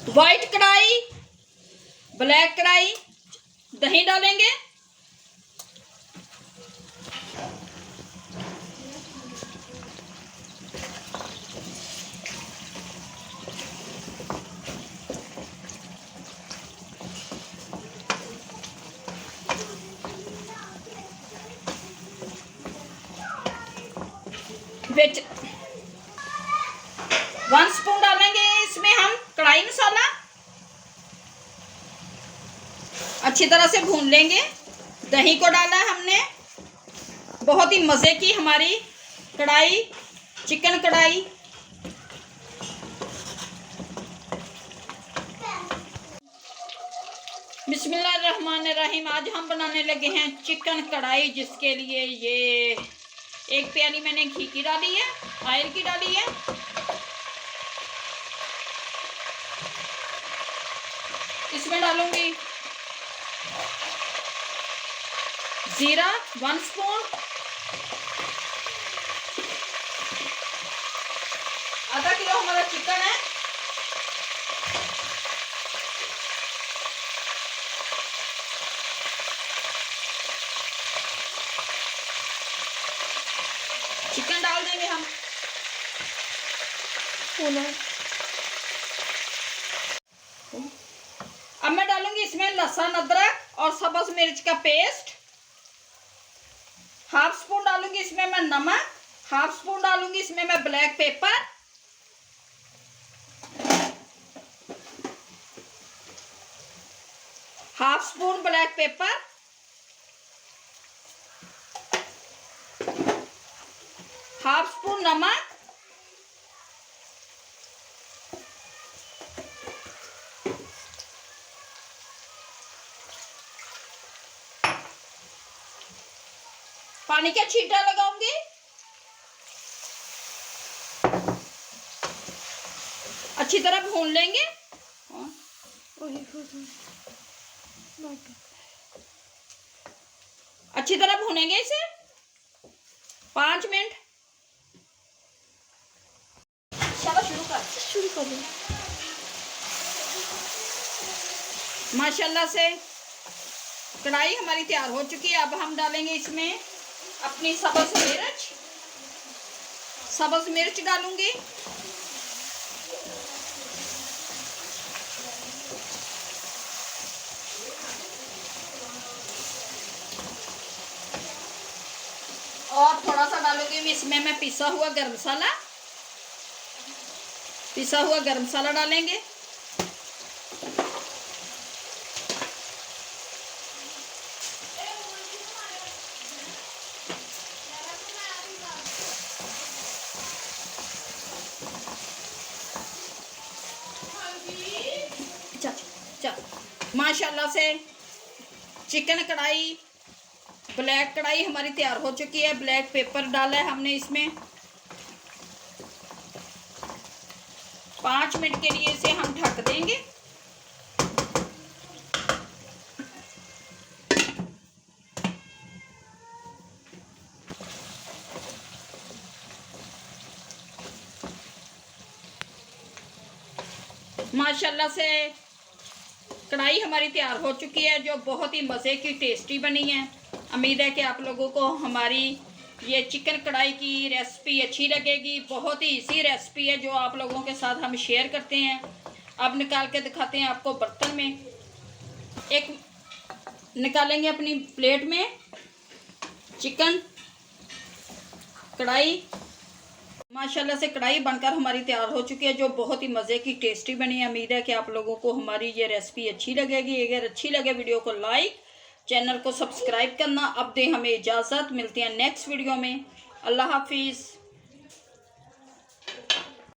White कढ़ाई, black कढ़ाई, दही डालेंगे। विच 1 स्पून डालेंगे इसमें हम कढ़ाई मसाला। अच्छी तरह से भून लेंगे। दही को डाला है हमने। बहुत ही मज़े की हमारी कढ़ाई, चिकन कढ़ाई। बिस्मिल्लाहिर्रहमानिर्रहीम। आज हम बनाने लगे हैं चिकन कढ़ाई, जिसके लिए ये 1 प्याली मैंने घी की डाली है, ऑयल की डाली है। इसमें डालूंगी जीरा 1 स्पून, आधा किलो हमारा चिकन है। चिकन डाल देंगे हम। अब मैं डालूंगी इसमें लहसुन, अदरक और सब्ज मिर्च का पेस्ट। 1/2 स्पून डालूंगी इसमें मैं नमक। 1/2 स्पून डालूंगी इसमें मैं black pepper. 1/2 spoon black pepper. 1/2 spoon नमक। पानी का छींटा लगाऊंगी। अच्छी तरह भून लेंगे। अच्छी तरह भूनेंगे इसे 5 मिनट। चलो शुरू कर दो। माशाल्लाह से कढ़ाई हमारी तैयार हो चुकी है। अब हम डालेंगे इसमें अपनी सब्ज मिर्च डालूंगी। और थोड़ा सा डालूंगी इसमें मैं पिसा हुआ गरम मसाला डालेंगे। माशाल्लाह से चिकन कढ़ाई, ब्लैक कढ़ाई हमारी तैयार हो चुकी है। ब्लैक पेपर डाला है हमने इसमें। 5 मिनट के लिए इसे हम ढक देंगे। माशाल्लाह से कढ़ाई हमारी तैयार हो चुकी है, जो बहुत ही मज़े की टेस्टी बनी है। उम्मीद है कि आप लोगों को हमारी ये चिकन कढ़ाई की रेसिपी अच्छी लगेगी। बहुत ही इजी रेसिपी है जो आप लोगों के साथ हम शेयर करते हैं। अब निकाल के दिखाते हैं आपको बर्तन में। एक निकालेंगे अपनी प्लेट में चिकन कढ़ाई। माशाल्लाह से कढ़ाई बनकर हमारी तैयार हो चुकी है, जो बहुत ही मज़े की टेस्टी बनी है। उम्मीद है कि आप लोगों को हमारी ये रेसिपी अच्छी लगेगी। अगर अच्छी लगे वीडियो को लाइक, चैनल को सब्सक्राइब करना। अब दें हमें इजाज़त। मिलते हैं नेक्स्ट वीडियो में। अल्लाह हाफिज़।